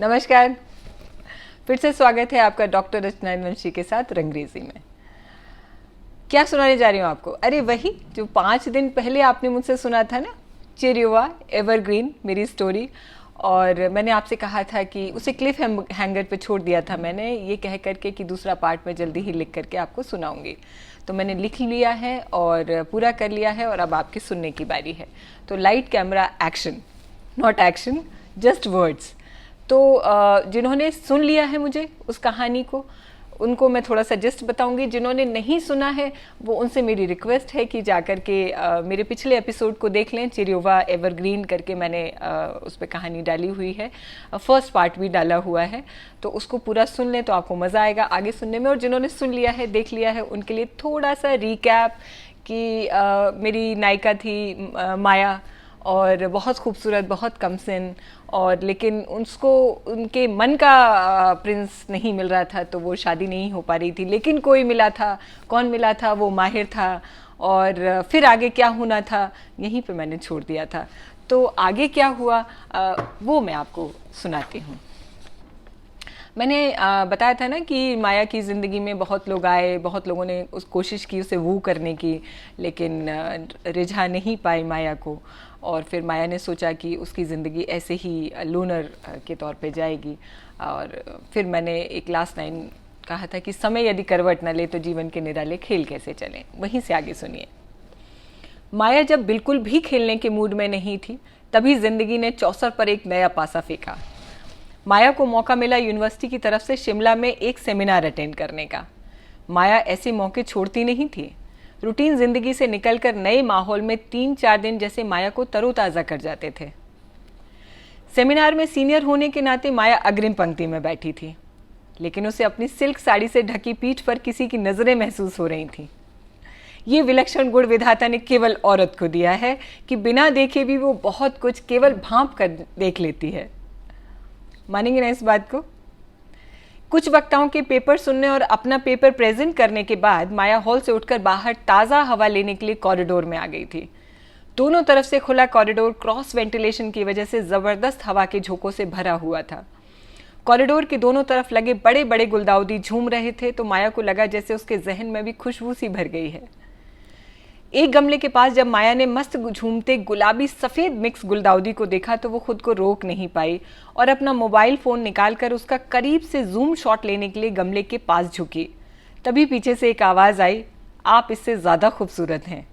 नमस्कार। फिर से स्वागत है आपका डॉक्टर रचना वंशी के साथ रंगरेजी में। क्या सुनाने जा रही हूँ आपको? अरे वही जो 5 दिन पहले आपने मुझसे सुना था ना, चिरयुवा एवरग्रीन मेरी स्टोरी। और मैंने आपसे कहा था कि उसे क्लिफ हैंगर पे छोड़ दिया था मैंने, ये कह करके कि दूसरा पार्ट मैं जल्दी ही लिख करके आपको सुनाऊंगी। तो मैंने लिख लिया है और पूरा कर लिया है और अब आपकी सुनने की बारी है। तो light camera action, not action, just words. तो जिन्होंने सुन लिया है मुझे उस कहानी को, उनको मैं थोड़ा सा जस्ट बताऊंगी। जिन्होंने नहीं सुना है वो उनसे मेरी रिक्वेस्ट है कि जाकर के मेरे पिछले एपिसोड को देख लें। चिरयुवा एवरग्रीन करके मैंने उस पर कहानी डाली हुई है, फर्स्ट पार्ट भी डाला हुआ है, तो उसको पूरा सुन लें तो आपको मज़ा आएगा आगे सुनने में। और जिन्होंने सुन लिया है, देख लिया है, उनके लिए थोड़ा सा रिकैप कि मेरी नायिका थी माया, और बहुत खूबसूरत, बहुत कमसिन, और लेकिन उसको उनके मन का प्रिंस नहीं मिल रहा था, तो वो शादी नहीं हो पा रही थी। लेकिन कोई मिला था। कौन मिला था? वो माहिर था। और फिर आगे क्या होना था यहीं पे मैंने छोड़ दिया था। तो आगे क्या हुआ वो मैं आपको सुनाती हूँ। मैंने बताया था ना कि माया की ज़िंदगी में बहुत लोग आए, बहुत लोगों ने उस कोशिश की उसे वू करने की, लेकिन रिझा नहीं पाई माया को। और फिर माया ने सोचा कि उसकी ज़िंदगी ऐसे ही लूनर के तौर पे जाएगी। और फिर मैंने एक लास्ट लाइन कहा था कि समय यदि करवट न ले तो जीवन के निराले खेल कैसे चलें। वहीं से आगे सुनिए। माया जब बिल्कुल भी खेलने के मूड में नहीं थी, तभी ज़िंदगी ने चौसर पर एक नया पासा फेंका। माया को मौका मिला यूनिवर्सिटी की तरफ से शिमला में एक सेमिनार अटेंड करने का। माया ऐसे मौके छोड़ती नहीं थी। रूटीन जिंदगी से निकलकर नए माहौल में 3-4 दिन जैसे माया को तरोताज़ा कर जाते थे। सेमिनार में सीनियर होने के नाते माया अग्रिम पंक्ति में बैठी थी, लेकिन उसे अपनी सिल्क साड़ी से ढकी पीठ पर किसी की नज़रें महसूस हो रही थीं। ये विलक्षण गुण विधाता ने केवल औरत को दिया है कि बिना देखे भी वो बहुत कुछ केवल भांप कर देख लेती है। मानेंगे ना इस बात को? कुछ वक्ताओं के पेपर सुनने और अपना पेपर प्रेजेंट करने के बाद माया हॉल से उठकर बाहर ताज़ा हवा लेने के लिए कॉरिडोर में आ गई थी। दोनों तरफ से खुला कॉरिडोर क्रॉस वेंटिलेशन की वजह से ज़बरदस्त हवा के झोंकों से भरा हुआ था। कॉरिडोर के दोनों तरफ लगे बड़े बड़े गुलदाउदी झूम रहे थे, तो माया को लगा जैसे उसके जहन में भी खुशबू सी भर गई है। एक गमले के पास जब माया ने मस्त झूमते गुलाबी सफ़ेद मिक्स गुलदाउदी को देखा तो वो खुद को रोक नहीं पाई और अपना मोबाइल फ़ोन निकालकर उसका करीब से जूम शॉट लेने के लिए गमले के पास झुकी। तभी पीछे से एक आवाज़ आई, आप इससे ज़्यादा खूबसूरत हैं।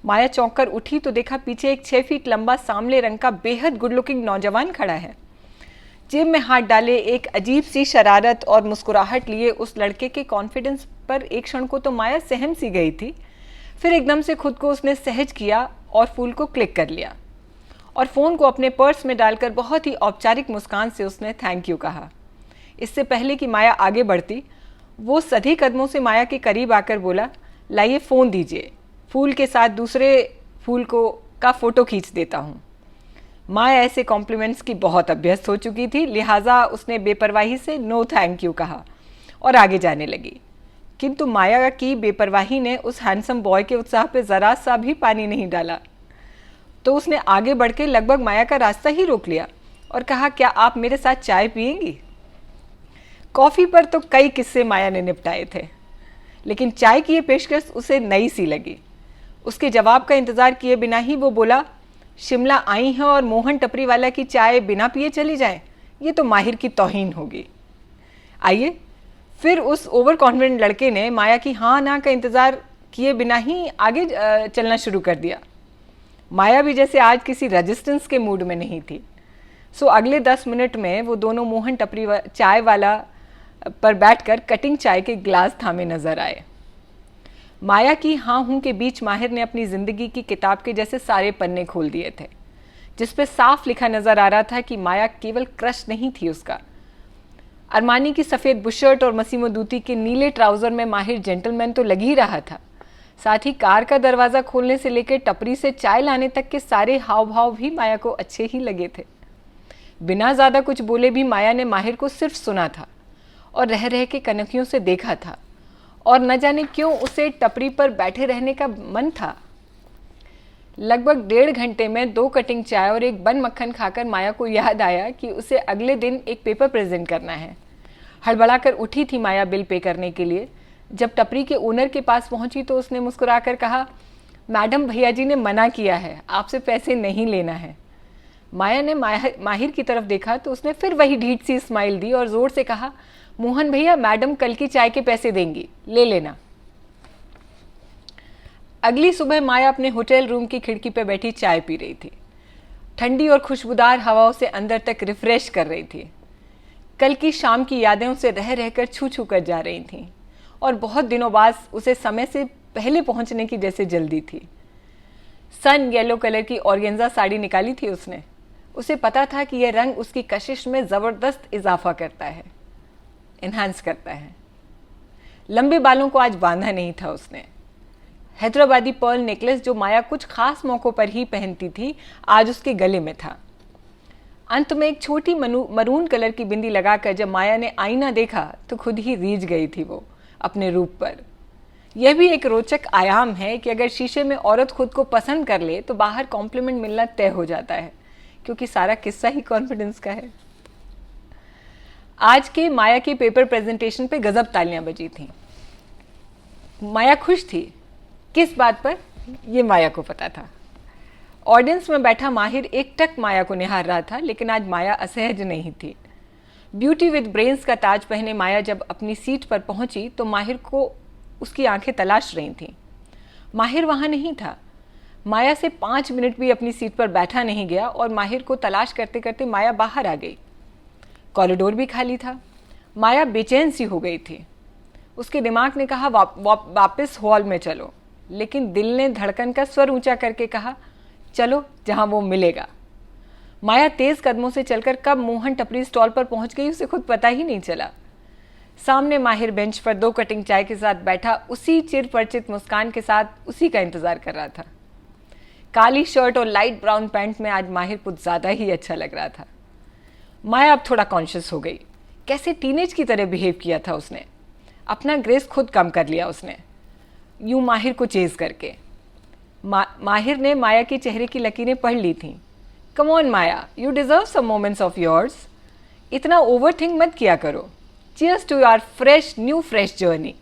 माया चौंक कर उठी तो देखा पीछे एक 6 फीट लंबा सांवले रंग का बेहद गुड लुकिंग नौजवान खड़ा है। जेब में हाथ डाले एक अजीब सी शरारत और मुस्कुराहट लिए उस लड़के के कॉन्फिडेंस पर एक क्षण को तो माया सहम सी गई थी। फिर एकदम से खुद को उसने सहज किया और फूल को क्लिक कर लिया और फ़ोन को अपने पर्स में डालकर बहुत ही औपचारिक मुस्कान से उसने थैंक यू कहा। इससे पहले कि माया आगे बढ़ती, वो सधी कदमों से माया के करीब आकर बोला, लाइए फ़ोन दीजिए, फूल के साथ दूसरे फूल को का फ़ोटो खींच देता हूँ। माया ऐसे कॉम्प्लीमेंट्स की बहुत अभ्यस्त हो चुकी थी, लिहाजा उसने बेपरवाही से नो थैंक यू कहा और आगे जाने लगी। किंतु माया की बेपरवाही ने उस हैंडसम बॉय के उत्साह पे ज़रा सा भी पानी नहीं डाला, तो उसने आगे बढ़ के लगभग माया का रास्ता ही रोक लिया और कहा, क्या आप मेरे साथ चाय पिएंगी? कॉफ़ी पर तो कई किस्से माया ने निपटाए थे, लेकिन चाय की ये पेशकश उसे नई सी लगी। उसके जवाब का इंतज़ार किए बिना ही वो बोला, शिमला आई हैं और मोहन टपरी वाला की चाय बिना पिए चली जाएं, ये तो माहिर की तौहीन होगी। आइए। फिर उस ओवर कॉन्फिडेंट लड़के ने माया की हाँ ना का इंतज़ार किए बिना ही आगे चलना शुरू कर दिया। माया भी जैसे आज किसी रेजिस्टेंस के मूड में नहीं थी। सो अगले 10 मिनट में वो दोनों मोहन टपरी चाय वाला पर बैठकर कटिंग चाय के ग्लास थामे नजर आए। माया की हाँ हूँ के बीच माहिर ने अपनी ज़िंदगी की किताब के जैसे सारे पन्ने खोल दिए थे, जिस पे साफ लिखा नजर आ रहा था कि माया केवल क्रश नहीं थी उसका। अरमानी की सफ़ेद बुशर्ट और मसीमो दूती के नीले ट्राउज़र में माहिर जेंटलमैन तो लग ही रहा था, साथ ही कार का दरवाज़ा खोलने से लेकर टपरी से चाय लाने तक के सारे हाव भाव भी माया को अच्छे ही लगे थे। बिना ज़्यादा कुछ बोले भी माया ने माहिर को सिर्फ सुना था और रह रह के कनखियों से देखा था, और न जाने क्यों उसे टपरी पर बैठे रहने का मन था। लगभग 1.5 घंटे में 2 कटिंग चाय और एक बन मक्खन खाकर माया को याद आया कि उसे अगले दिन एक पेपर प्रेजेंट करना है। हड़बड़ाकर उठी थी माया बिल पे करने के लिए। जब टपरी के ओनर के पास पहुंची तो उसने मुस्कुराकर कहा, मैडम भैया जी ने मना किया है, आपसे पैसे नहीं लेना है। माया ने माहिर की तरफ देखा तो उसने फिर वही ढीठ सी स्माइल दी और जोर से कहा, मोहन भैया मैडम कल की चाय के पैसे देंगी, ले लेना। अगली सुबह माया अपने होटल रूम की खिड़की पर बैठी चाय पी रही थी। ठंडी और खुशबूदार हवाओं से अंदर तक रिफ्रेश कर रही थी। कल की शाम की यादें उसे रह रहकर छू छू कर जा रही थीं और बहुत दिनों बाद उसे समय से पहले पहुंचने की जैसे जल्दी थी। सन येलो कलर की ऑर्गेन्जा साड़ी निकाली थी उसने। उसे पता था कि यह रंग उसकी कशिश में ज़बरदस्त इजाफा करता है, इन्हांस करता है। लंबे बालों को आज बांधा नहीं था उसने। हैदराबादी पर्ल नेकलेस जो माया कुछ खास मौक़ों पर ही पहनती थी, आज उसके गले में था। अंत में एक छोटी मरून कलर की बिंदी लगाकर जब माया ने आईना देखा तो खुद ही रीझ गई थी वो अपने रूप पर। यह भी एक रोचक आयाम है कि अगर शीशे में औरत खुद को पसंद कर ले तो बाहर कॉम्प्लीमेंट मिलना तय हो जाता है, क्योंकि सारा किस्सा ही कॉन्फिडेंस का है। आज के माया के पेपर प्रेजेंटेशन पे गजब तालियां बजी थीं। माया खुश थी। किस बात पर, ये माया को पता था। ऑडियंस में बैठा माहिर एकटक माया को निहार रहा था, लेकिन आज माया असहज नहीं थी। ब्यूटी विद ब्रेन्स का ताज पहने माया जब अपनी सीट पर पहुंची तो माहिर को उसकी आंखें तलाश रही थीं। माहिर वहां नहीं था। माया से 5 मिनट भी अपनी सीट पर बैठा नहीं गया और माहिर को तलाश करते करते माया बाहर आ गई। कॉरिडोर भी खाली था। माया बेचैन सी हो गई थी। उसके दिमाग ने कहा, वापस हॉल में चलो, लेकिन दिल ने धड़कन का स्वर ऊंचा करके कहा, चलो जहां वो मिलेगा। माया तेज कदमों से चलकर कब मोहन टपरी स्टॉल पर पहुंच गई उसे खुद पता ही नहीं चला। सामने माहिर बेंच पर 2 कटिंग चाय के साथ बैठा उसी चिर परिचित मुस्कान के साथ उसी का इंतजार कर रहा था। काली शर्ट और लाइट ब्राउन पैंट में आज माहिर कुछ ज्यादा ही अच्छा लग रहा था। माया अब थोड़ा कॉन्शियस हो गई। कैसे टीनेज की तरह बिहेव किया था उसने। अपना ग्रेस खुद कम कर लिया उसने, यूं माहिर को चेज करके। माहिर ने माया के चेहरे की लकीरें पढ़ ली थीं। Come on Maya, you deserve some moments of yours. इतना ओवर थिंक मत किया करो। Cheers to your fresh journey,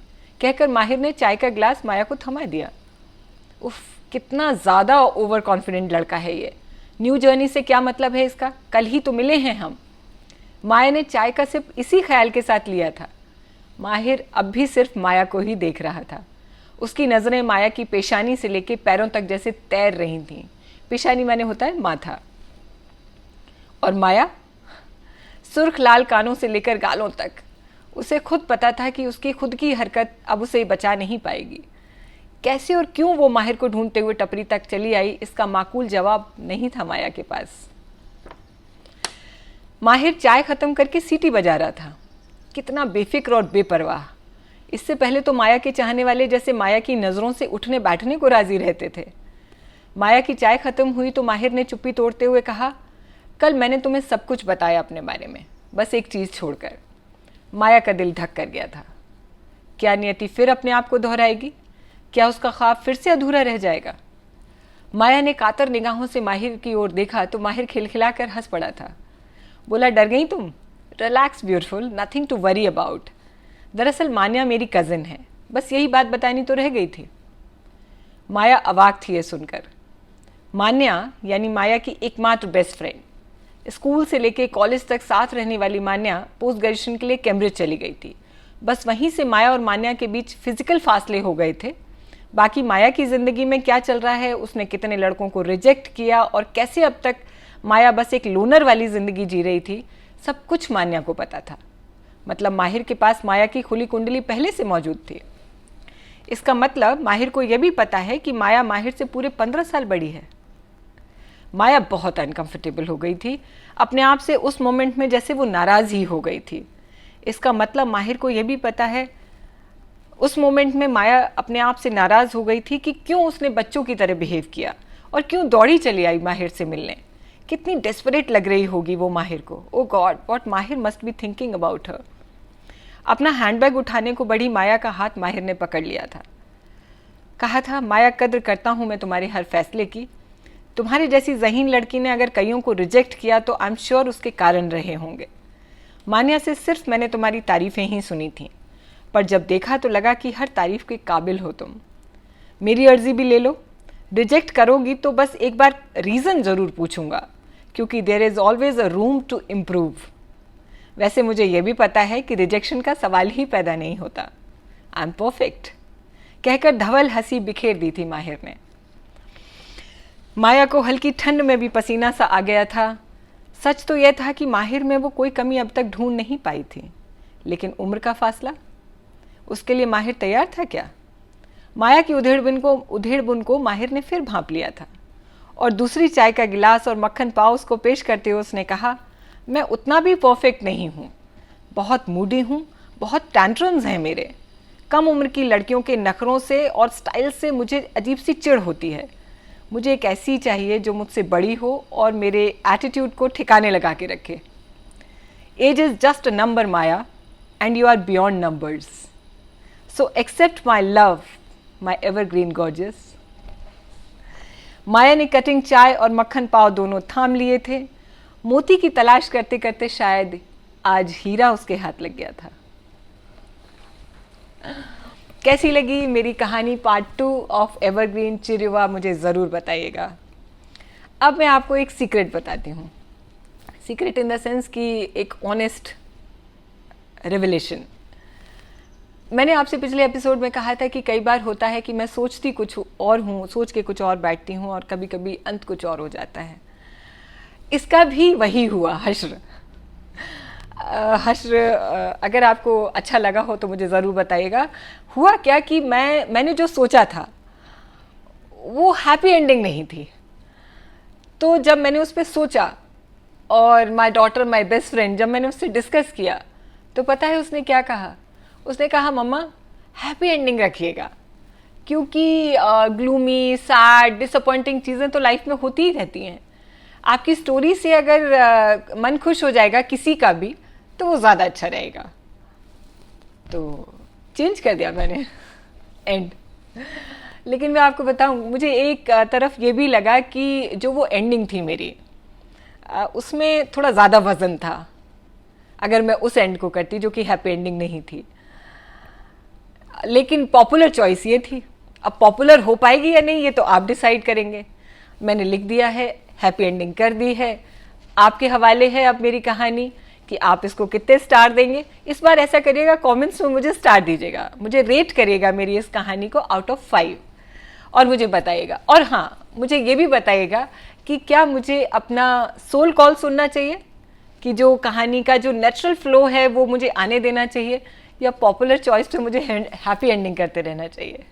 कहकर माहिर ने चाय का ग्लास माया को थमा दिया। उफ, कितना ज़्यादा ओवर कॉन्फिडेंट लड़का है ये। न्यू जर्नी से क्या मतलब है इसका, कल ही तो मिले हैं हम। माया ने चाय का सिप इसी ख्याल के साथ लिया था। माहिर अब भी सिर्फ माया को ही देख रहा था। उसकी नज़रें माया की पेशानी से लेकर पैरों तक जैसे तैर रही थीं। पेशानी माने होता है माथा। और माया, सुर्ख लाल कानों से लेकर गालों तक। उसे खुद पता था कि उसकी खुद की हरकत अब उसे बचा नहीं पाएगी। कैसे और क्यों वो माहिर को ढूंढते हुए टपरी तक चली आई, इसका माकूल जवाब नहीं था माया के पास। माहिर चाय खत्म करके सीटी बजा रहा था। कितना बेफिक्र और बेपरवाह। इससे पहले तो माया के चाहने वाले जैसे माया की नज़रों से उठने बैठने को राजी रहते थे। माया की चाय खत्म हुई तो माहिर ने चुप्पी तोड़ते हुए कहा, कल मैंने तुम्हें सब कुछ बताया अपने बारे में, बस एक चीज़ छोड़कर। माया का दिल धक कर गया था। क्या नियति फिर अपने आप को दोहराएगी? क्या उसका ख्वाब फिर से अधूरा रह जाएगा? माया ने कातर निगाहों से माहिर की ओर देखा तो माहिर खिलखिलाकर हंस पड़ा था। बोला, डर गई तुम? Relax beautiful, nothing to worry about. दरअसल मान्या मेरी कज़िन है, बस यही बात बतानी तो रह गई थी। माया अवाक थी ये सुनकर। मान्या यानी माया की एकमात्र बेस्ट फ्रेंड। स्कूल से लेकर कॉलेज तक साथ रहने वाली मान्या पोस्ट ग्रेजुएशन के लिए कैम्ब्रिज चली गई थी। बस वहीं से माया और मान्या के बीच फिजिकल फासले हो गए थे। बाकी माया की ज़िंदगी में क्या चल रहा है, उसने कितने लड़कों को रिजेक्ट किया और कैसे अब तक माया बस एक लोनर वाली ज़िंदगी जी रही थी, सब कुछ मान्या को पता था। मतलब माहिर के पास माया की खुली कुंडली पहले से मौजूद थी। इसका मतलब माहिर को यह भी पता है कि माया माहिर से पूरे 15 साल बड़ी है। माया बहुत अनकंफर्टेबल हो गई थी अपने आप से उस मोमेंट में, जैसे वो नाराज़ ही हो गई थी। इसका मतलब माहिर को यह भी पता है उस मोमेंट में माया अपने आप से नाराज़ हो गई थी कि क्यों उसने बच्चों की तरह बिहेव किया और क्यों दौड़ी चली आई माहिर से मिलने। कितनी डेस्परेट लग रही होगी वो माहिर को। ओ गॉड, व्हाट माहिर must be thinking about her. अपना हैंडबैग उठाने को बढ़ी माया का हाथ माहिर ने पकड़ लिया था। कहा था, माया कद्र करता हूँ मैं तुम्हारे हर फैसले की, लेकिन अब तुम मुझे छोड़ के चली गई हो। तुम्हारी जैसी ज़हीन लड़की ने अगर कईयों को रिजेक्ट किया तो आई एम श्योर उसके कारण रहे होंगे। मान्या से सिर्फ मैंने तुम्हारी तारीफ़ें ही सुनी थी, पर जब देखा तो लगा कि हर तारीफ़ के काबिल हो तुम। मेरी अर्जी भी ले लो। रिजेक्ट करोगी तो बस एक बार रीज़न ज़रूर पूछूंगा, क्योंकि there is always a room to improve. वैसे मुझे यह भी पता है कि रिजेक्शन का सवाल ही पैदा नहीं होता। आई एम परफेक्ट, कहकर धवल हंसी बिखेर दी थी माहिर ने। माया को हल्की ठंड में भी पसीना सा आ गया था। सच तो यह था कि माहिर में वो कोई कमी अब तक ढूंढ नहीं पाई थी, लेकिन उम्र का फासला, उसके लिए माहिर तैयार था क्या? माया की उधेड़बुन को माहिर ने फिर भांप लिया था और दूसरी चाय का गिलास और मक्खन पाव उसको पेश करते हुए उसने कहा, मैं उतना भी परफेक्ट नहीं हूँ, बहुत मूडी हूँ, बहुत टैंट्रम्स हैं मेरे। कम उम्र की लड़कियों के नखरों से और स्टाइल से मुझे अजीब सी चिढ़ होती है। मुझे एक ऐसी चाहिए जो मुझसे बड़ी हो और मेरे एटीट्यूड को ठिकाने लगा के रखे। Age is just a number Maya, and you are beyond numbers, so accept my love my evergreen gorgeous. Maya ने कटिंग चाय और मक्खन पाव दोनों थाम लिए थे। मोती की तलाश करते करते शायद आज हीरा उसके हाथ लग गया था। कैसी लगी मेरी कहानी पार्ट 2 ऑफ एवरग्रीन चिरयुवा, मुझे ज़रूर बताइएगा। अब मैं आपको एक सीक्रेट बताती हूँ। सीक्रेट इन द सेंस कि एक ऑनेस्ट रिविलेशन। मैंने आपसे पिछले एपिसोड में कहा था कि कई बार होता है कि मैं सोचती कुछ और हूँ, सोच के कुछ और बैठती हूँ और कभी कभी अंत कुछ और हो जाता है। इसका भी वही हुआ। हश्र अगर आपको अच्छा लगा हो तो मुझे ज़रूर बताइएगा। हुआ क्या कि मैंने जो सोचा था वो हैप्पी एंडिंग नहीं थी। तो जब मैंने उस पर सोचा और my daughter my best friend, जब मैंने उससे डिस्कस किया तो पता है उसने क्या कहा? उसने कहा, मम्मा हैप्पी एंडिंग रखिएगा, क्योंकि ग्लूमी, सैड, डिसअपॉइंटिंग चीज़ें तो लाइफ में होती ही रहती हैं। आपकी स्टोरी से अगर मन खुश हो जाएगा किसी का भी तो वो ज़्यादा अच्छा रहेगा। तो चेंज कर दिया मैंने एंड। लेकिन मैं आपको बताऊं, मुझे एक तरफ ये भी लगा कि जो वो एंडिंग थी मेरी, उसमें थोड़ा ज़्यादा वज़न था अगर मैं उस एंड को करती जो कि हैप्पी एंडिंग नहीं थी। लेकिन पॉपुलर चॉइस ये थी। अब पॉपुलर हो पाएगी या नहीं ये तो आप डिसाइड करेंगे। मैंने लिख दिया है, हैप्पी एंडिंग कर दी है। आपके हवाले है अब मेरी कहानी कि आप इसको कितने स्टार देंगे। इस बार ऐसा करिएगा, कमेंट्स में मुझे स्टार दीजिएगा, मुझे रेट करिएगा मेरी इस कहानी को आउट ऑफ 5 और मुझे बताइएगा। और हाँ, मुझे ये भी बताइएगा कि क्या मुझे अपना सोल कॉल सुनना चाहिए, कि जो कहानी का जो नेचुरल फ्लो है वो मुझे आने देना चाहिए, या पॉपुलर चॉइस पे मुझे हैप्पी एंडिंग करते रहना चाहिए।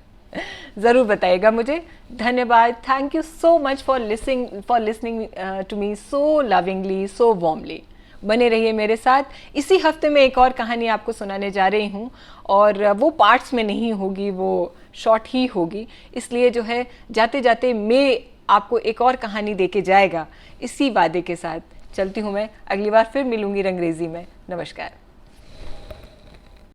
ज़रूर बताइएगा मुझे। धन्यवाद। Thank you so much for listening to me so lovingly, so warmly. बने रहिए मेरे साथ। इसी हफ्ते में एक और कहानी आपको सुनाने जा रही हूँ और वो पार्ट्स में नहीं होगी, वो शॉर्ट ही होगी। इसलिए जो है जाते जाते मैं आपको एक और कहानी देके जाएगा। इसी वादे के साथ चलती हूँ मैं। अगली बार फिर मिलूंगी रंगरेजी में। नमस्कार।